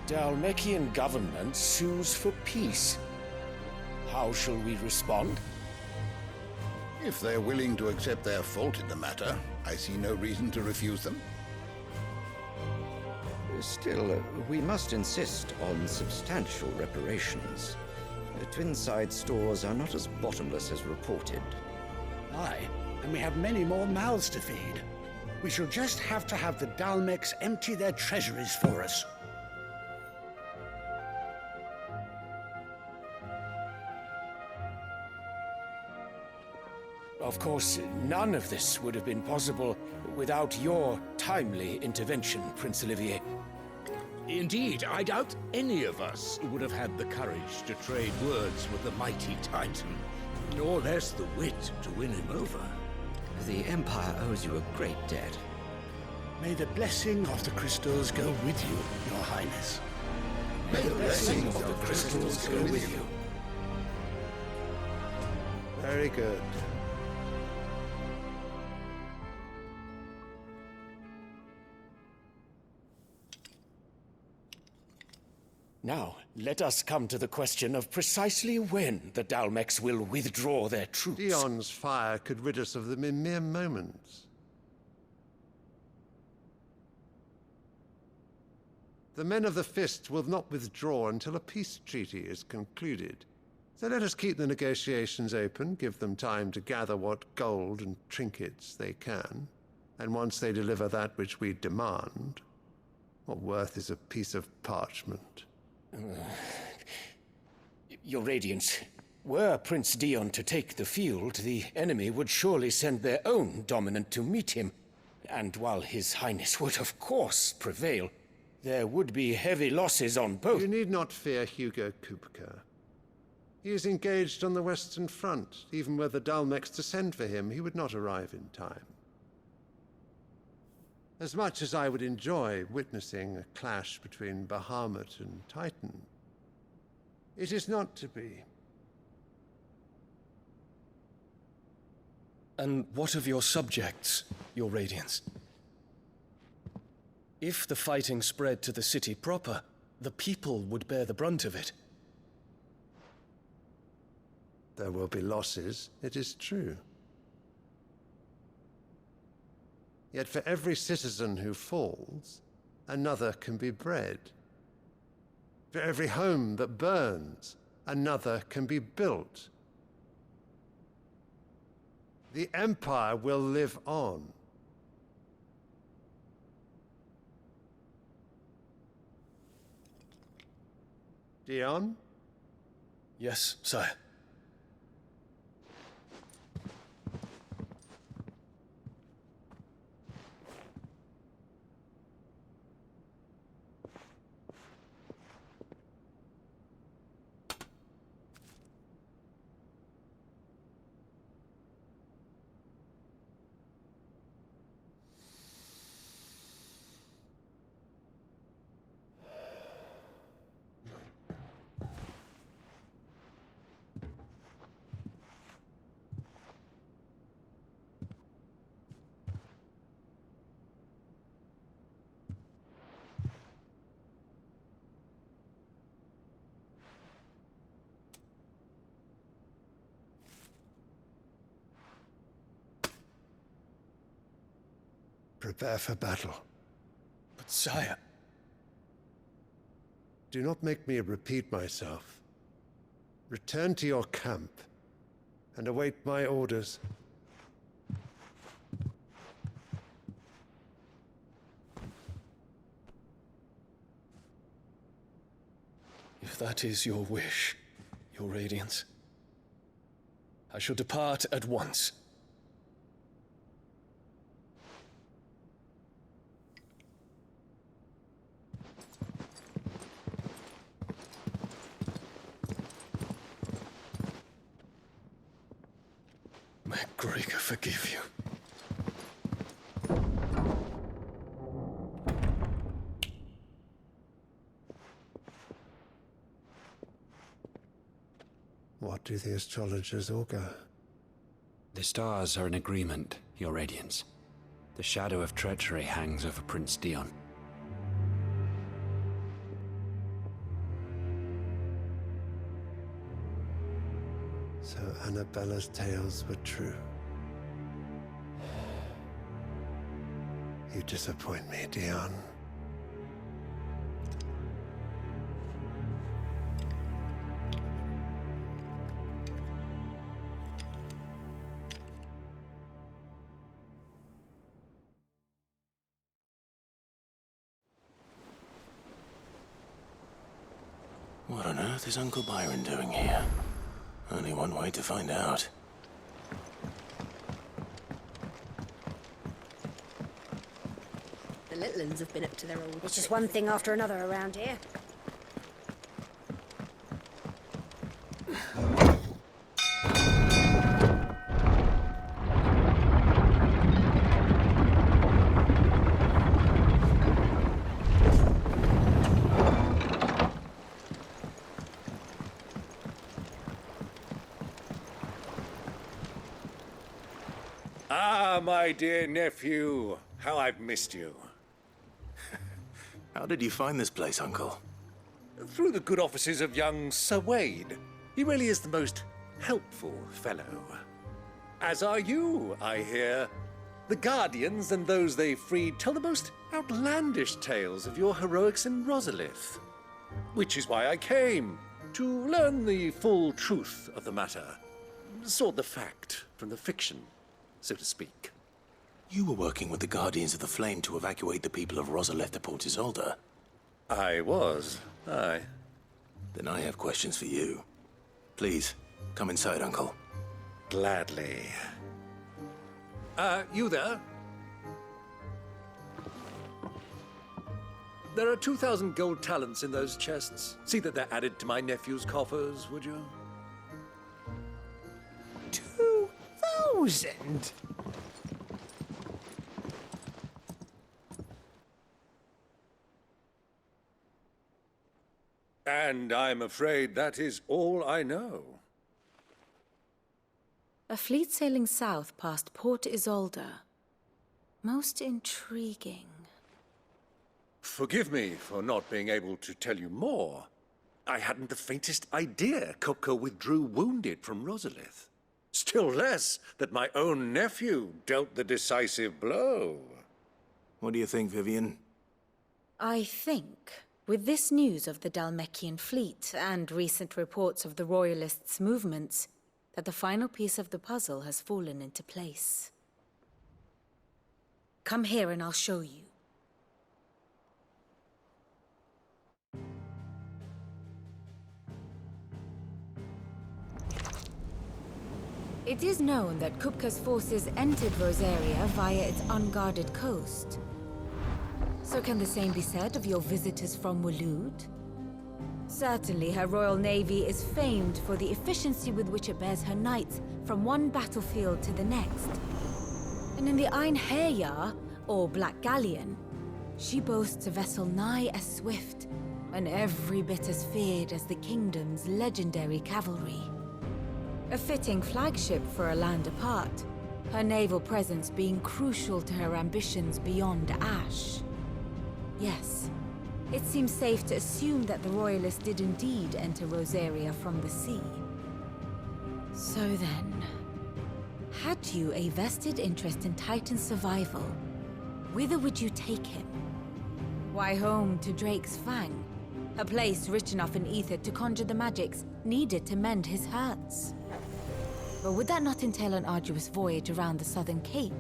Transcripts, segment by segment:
Dalmekian government sues for peace. How shall we respond? If they're willing to accept their fault in the matter, I see no reason to refuse them. Still, we must insist on substantial reparations. The Twinside stores are not as bottomless as reported. Aye, and we have many more mouths to feed. We shall just have to have the Dalmeks empty their treasuries for us. Of course, none of this would have been possible without your timely intervention, Prince Olivier. Indeed, I doubt any of us would have had the courage to trade words with the mighty Titan, nor less the wit to win him over. The Empire owes you a great debt. May the blessing of the crystals go with you, Your Highness. May the blessing of the crystals go with you. Very good. Now, let us come to the question of precisely when the Dalmeks will withdraw their troops. Dion's fire could rid us of them in mere moments. The men of the Fist will not withdraw until a peace treaty is concluded. So let us keep the negotiations open, give them time to gather what gold and trinkets they can. And once they deliver that which we demand, what worth is a piece of parchment? Your Radiance, were Prince Dion to take the field, the enemy would surely send their own dominant to meet him. And while His Highness would of course prevail, there would be heavy losses on both. You need not fear Hugo Kupka. He is engaged on the Western Front. Even were the Dalmeks to send for him, he would not arrive in time. As much as I would enjoy witnessing a clash between Bahamut and Titan, it is not to be. And what of your subjects, Your Radiance? If the fighting spread to the city proper, the people would bear the brunt of it. There will be losses, it is true. Yet for every citizen who falls, another can be bred. For every home that burns, another can be built. The Empire will live on. Dion? Yes, sire. Prepare for battle. But sire... Do not make me repeat myself. Return to your camp and await my orders. If that is your wish, Your Radiance, I shall depart at once. May Gregor forgive you. What do the astrologers augur? The stars are in agreement, Your Radiance. The shadow of treachery hangs over Prince Dion. So Annabella's tales were true. You disappoint me, Dion. What on earth is Uncle Byron doing here? Only one way to find out. The little uns have been up to their old... It's just one thing after another around here. Ah, my dear nephew. How I've missed you. How did you find this place, Uncle? Through the good offices of young Sir Wade. He really is the most helpful fellow. As are you, I hear. The Guardians and those they freed tell the most outlandish tales of your heroics in Rosalith. Which is why I came, to learn the full truth of the matter. Sort the fact from the fiction, so to speak. You were working with the Guardians of the Flame to evacuate the people of Rosalith to Port Isolde. I was, aye. Then I have questions for you. Please, come inside, Uncle. Gladly. You there? There are 2,000 gold talents in those chests. See that they're added to my nephew's coffers, would you? 2,000? And I'm afraid that is all I know. A fleet sailing south past Port Isolde. Most intriguing. Forgive me for not being able to tell you more. I hadn't the faintest idea Kupka withdrew wounded from Rosalith. Still less that my own nephew dealt the decisive blow. What do you think, Vivian? I think, with this news of the Dhalmekian fleet and recent reports of the Royalists' movements, that the final piece of the puzzle has fallen into place. Come here and I'll show you. It is known that Kupka's forces entered Rosaria via its unguarded coast. So can the same be said of your visitors from Waloed? Certainly, her Royal Navy is famed for the efficiency with which it bears her knights from one battlefield to the next. And in the Einherjar, or Black Galleon, she boasts a vessel nigh as swift and every bit as feared as the Kingdom's legendary cavalry. A fitting flagship for a land apart, her naval presence being crucial to her ambitions beyond Ash. Yes, it seems safe to assume that the Royalists did indeed enter Rosaria from the sea. So then, had you a vested interest in Titan's survival, whither would you take him? Why, home to Drake's Fang, a place rich enough in ether to conjure the magics needed to mend his hurts. But would that not entail an arduous voyage around the southern cape?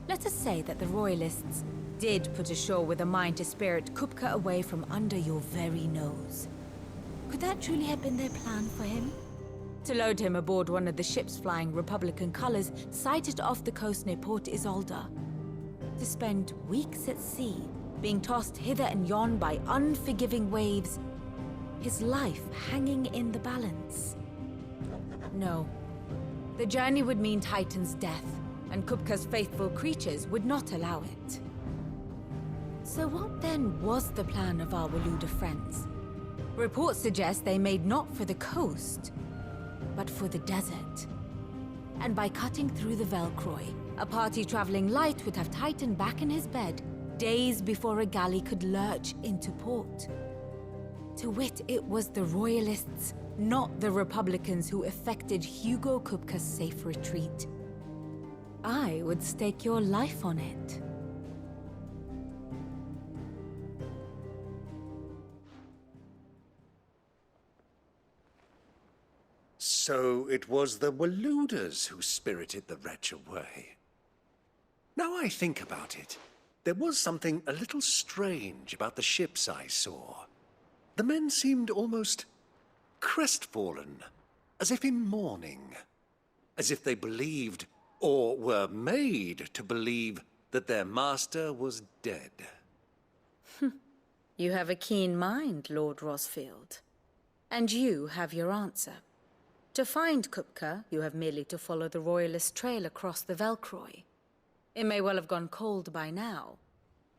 Let us say that the Royalists did put ashore with a mind to spirit Kupka away from under your very nose. Could that truly have been their plan for him? To load him aboard one of the ships flying Republican colors sighted off the coast near Port Isolde. To spend weeks at sea, being tossed hither and yon by unforgiving waves, his life hanging in the balance. No. The journey would mean Titan's death, and Kupka's faithful creatures would not allow it. So what then was the plan of our Waluda friends? Reports suggest they made not for the coast, but for the desert. And by cutting through the Velcroy, a party traveling light would have Titan back in his bed days before a galley could lurch into port. To wit, it was the Royalists, not the Republicans, who effected Hugo Kupka's safe retreat. I would stake your life on it. So it was the Waluders who spirited the wretch away. Now I think about it, there was something a little strange about the ships I saw. The men seemed almost crestfallen, as if in mourning, as if they believed, or were made to believe, that their master was dead. You have a keen mind, Lord Rosfield. And you have your answer. To find Kupka, you have merely to follow the Royalist trail across the Velcroy. It may well have gone cold by now,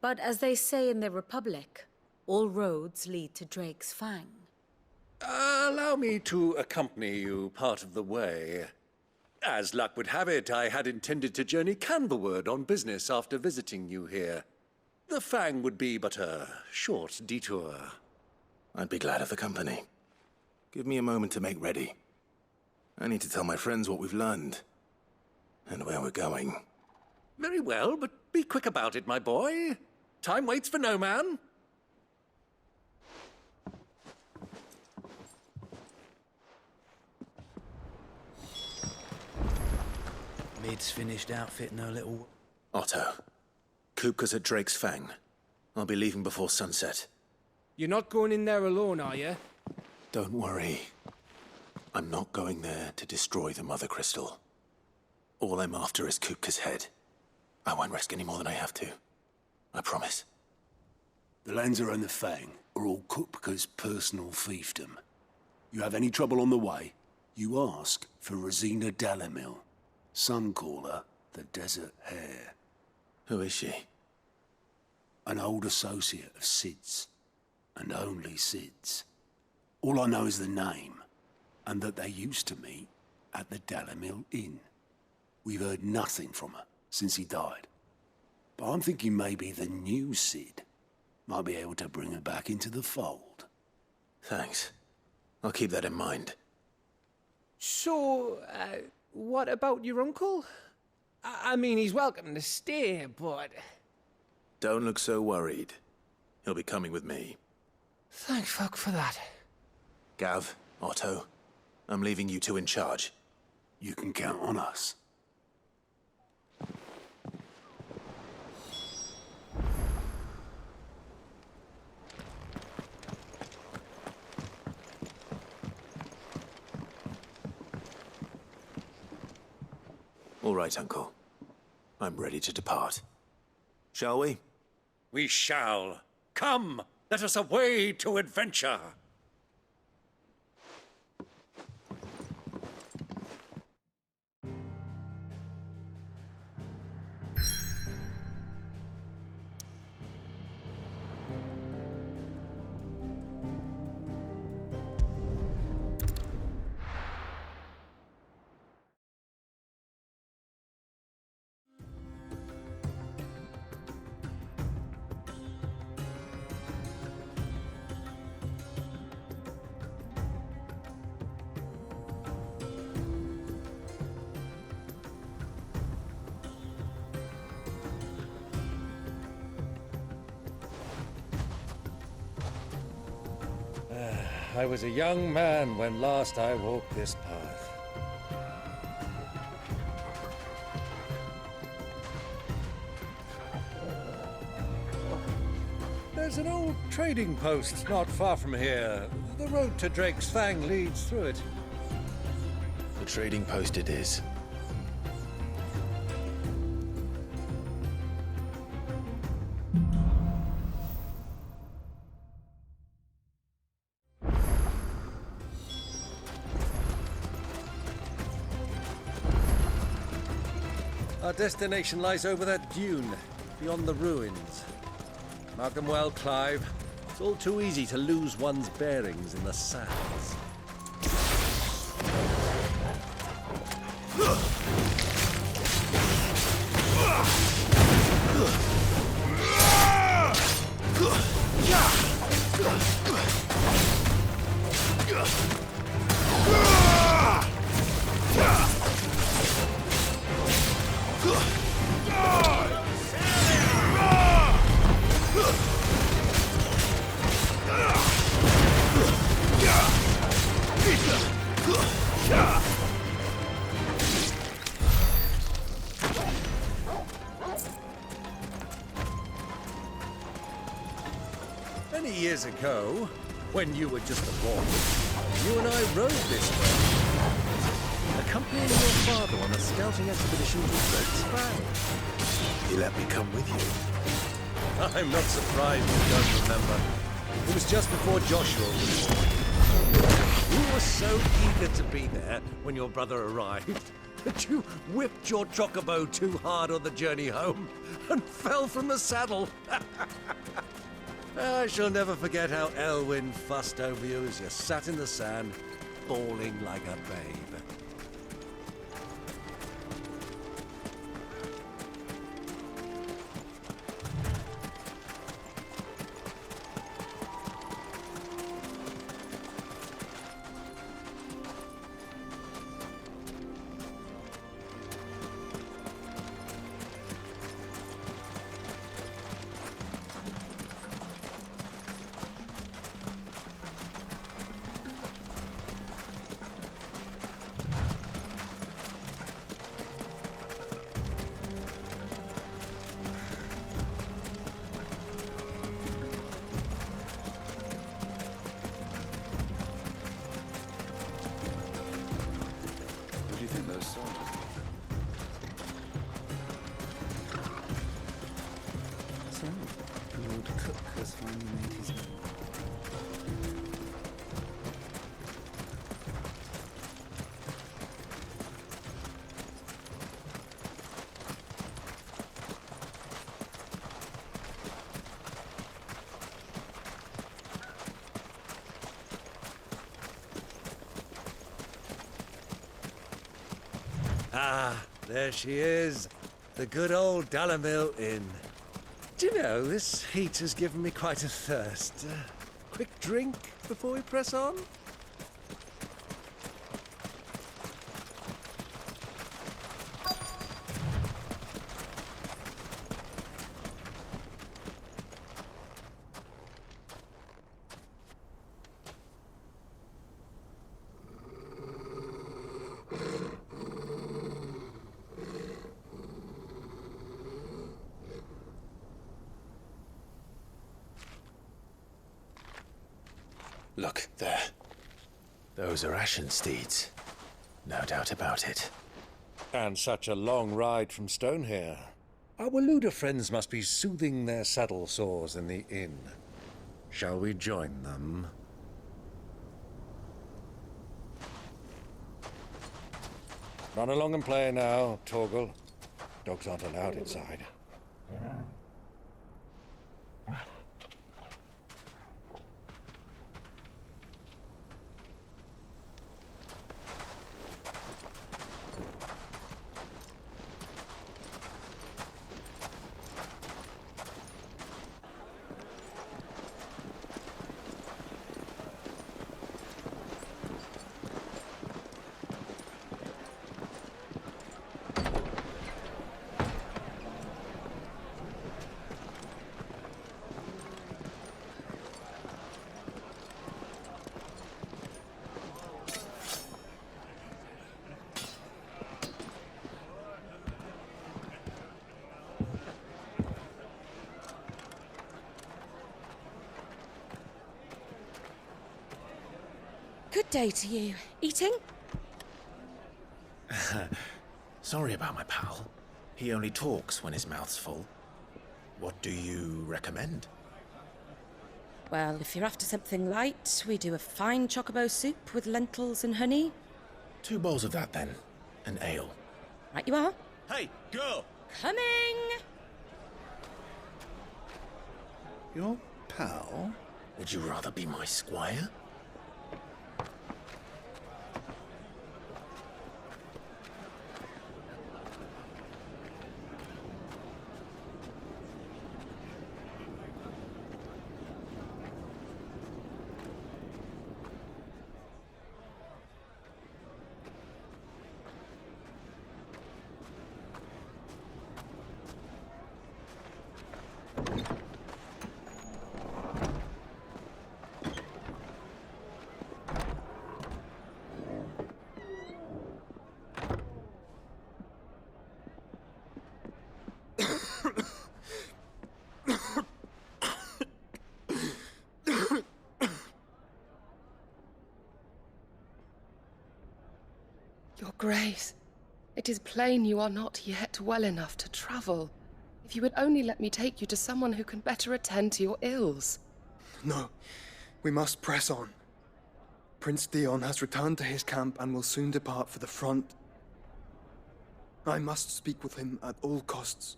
but as they say in the Republic, all roads lead to Drake's Fang. Allow me to accompany you part of the way. As luck would have it, I had intended to journey Canverward on business after visiting you here. The Fang would be but a short detour. I'd be glad of the company. Give me a moment to make ready. I need to tell my friends what we've learned, and where we're going. Very well, but be quick about it, my boy. Time waits for no man. Mid's finished outfitting her little... Otto, Kupka's at Drake's Fang. I'll be leaving before sunset. You're not going in there alone, are you? Don't worry. I'm not going there to destroy the Mother Crystal. All I'm after is Kupka's head. I won't risk any more than I have to. I promise. The Lancer and the Fang are all Kupka's personal fiefdom. You have any trouble on the way, you ask for Rosina Dalamil. Some call her the Desert Hare. Who is she? An old associate of Sid's, and only Sid's. All I know is the name, and that they used to meet at the Dalamil Inn. We've heard nothing from her since he died. But I'm thinking maybe the new Sid might be able to bring her back into the fold. Thanks. I'll keep that in mind. So, what about your uncle? I mean, he's welcome to stay, but... Don't look so worried. He'll be coming with me. Thank fuck for that. Gav, Otto, I'm leaving you two in charge. You can count on us. All right, Uncle. I'm ready to depart. Shall we? We shall. Come, let us away to adventure. I was a young man when last I walked this path. There's an old trading post not far from here. The road to Drake's Fang leads through it. The trading post it is. Our destination lies over that dune, beyond the ruins. Mark them well, Clive. It's all too easy to lose one's bearings in the sands. Many years ago, when you were just a boy, you and I rode this way, accompanying your father on a scouting expedition to Drake's Valley. He let me come with you. I'm not surprised you don't remember. It was just before Joshua was born. You were so eager to be there when your brother arrived that you whipped your chocobo too hard on the journey home and fell from the saddle. I shall never forget how Elwyn fussed over you as you sat in the sand, bawling like a babe. Ah, there she is. The good old Dalamil Inn. Do you know, this heat has given me quite a thirst. Quick drink before we press on? Look, there. Those are Ashen steeds. No doubt about it. And such a long ride from Stonehair. Our Waluda friends must be soothing their saddle sores in the inn. Shall we join them? Run along and play now, Torgal. Dogs aren't allowed inside. Good day to you. Eating? Sorry about my pal. He only talks when his mouth's full. What do you recommend? Well, if you're after something light, we do a fine chocobo soup with lentils and honey. 2 bowls of that, then. An ale. Right you are. Hey, girl! Coming! Your pal? Would you rather be my squire? Grace, it is plain you are not yet well enough to travel. If you would only let me take you to someone who can better attend to your ills. No, we must press on. Prince Dion has returned to his camp and will soon depart for the front. I must speak with him at all costs.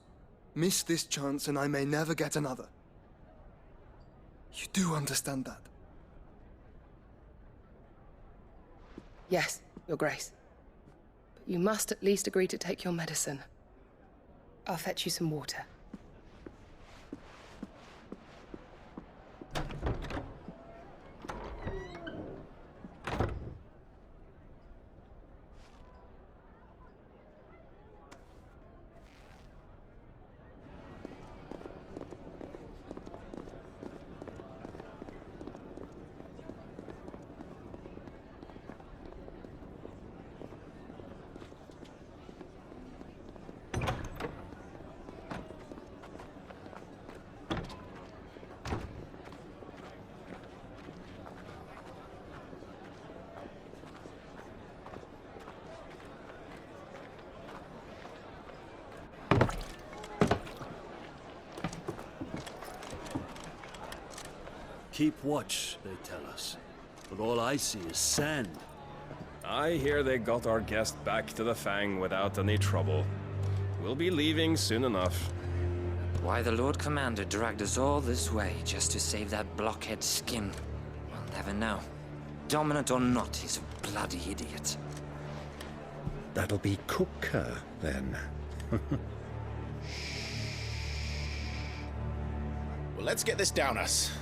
Miss this chance and I may never get another. You do understand that? Yes, Your Grace. But you must at least agree to take your medicine. I'll fetch you some water. Keep watch, they tell us. But all I see is sand. I hear they got our guest back to the Fang without any trouble. We'll be leaving soon enough. Why the Lord Commander dragged us all this way just to save that blockhead skin, we'll never know. Dominant or not, he's a bloody idiot. That'll be Kupka, then. Well, let's get this down us.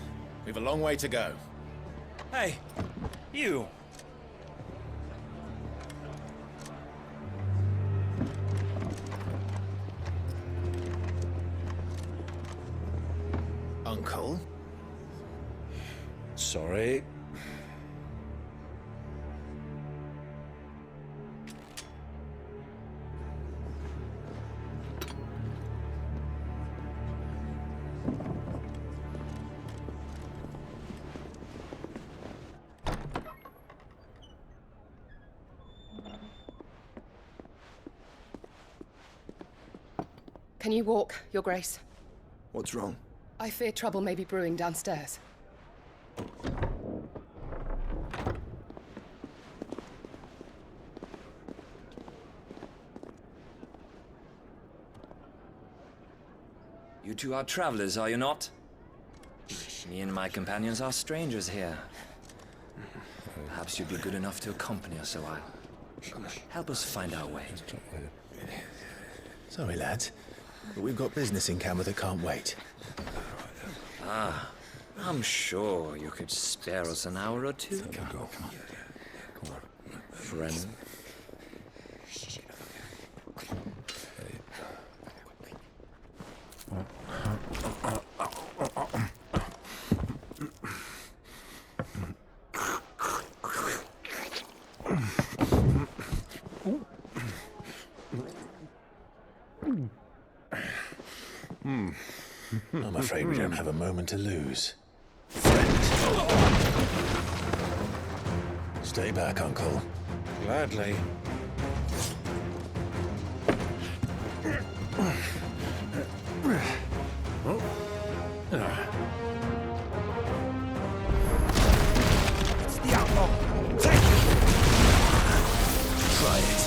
We've a long way to go. Hey, you! Uncle? Sorry. Can you walk, Your Grace? What's wrong? I fear trouble may be brewing downstairs. You two are travelers, are you not? Me and my companions are strangers here. Perhaps you'd be good enough to accompany us a while. Help us find our way. Sorry, lads, but we've got business in Camber that can't wait. Ah, I'm sure you could spare us an hour or two. Come on. Friend. I'm afraid we don't have a moment to lose. Stay back, Uncle. Gladly. It's the outlaw! Take it! Try it.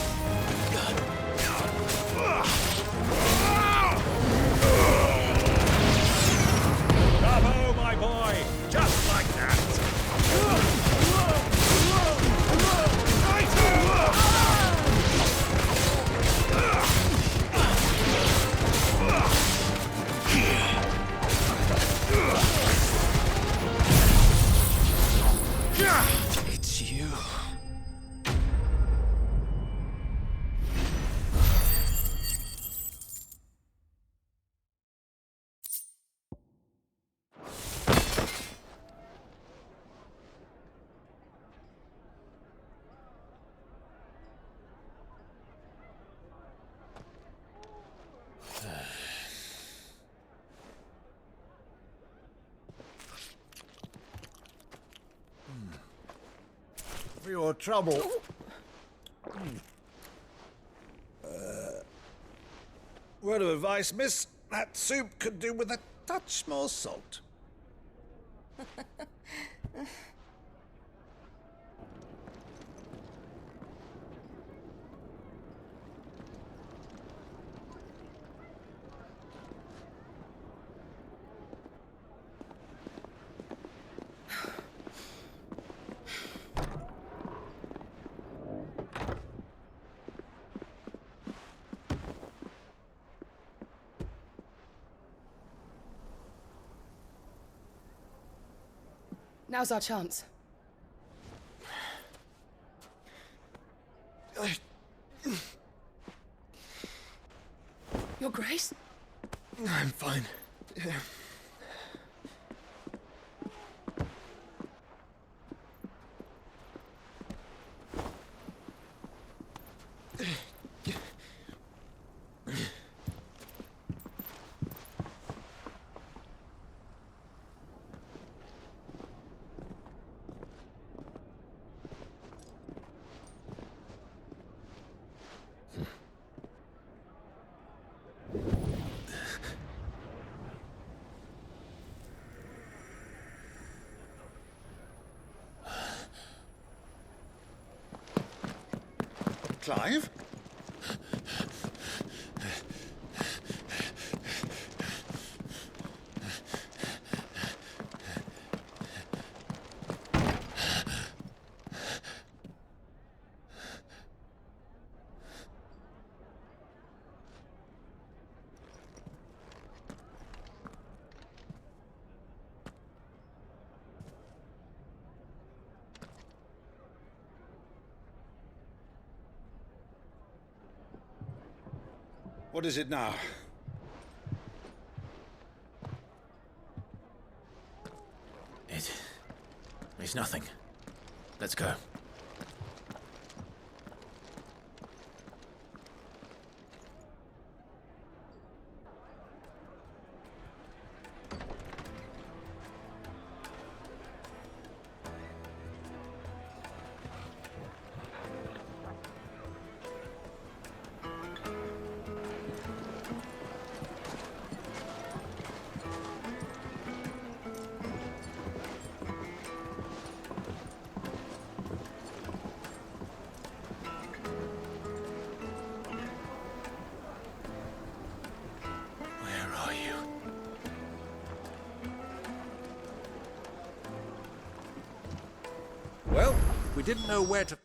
Bravo, my boy! Just like that! It's you. For your trouble. Word of advice, miss. That soup could do with a touch more salt. Now's our chance. Your Grace? I'm fine. Clive? What is it now? It's nothing. Let's go. Well, we didn't know where to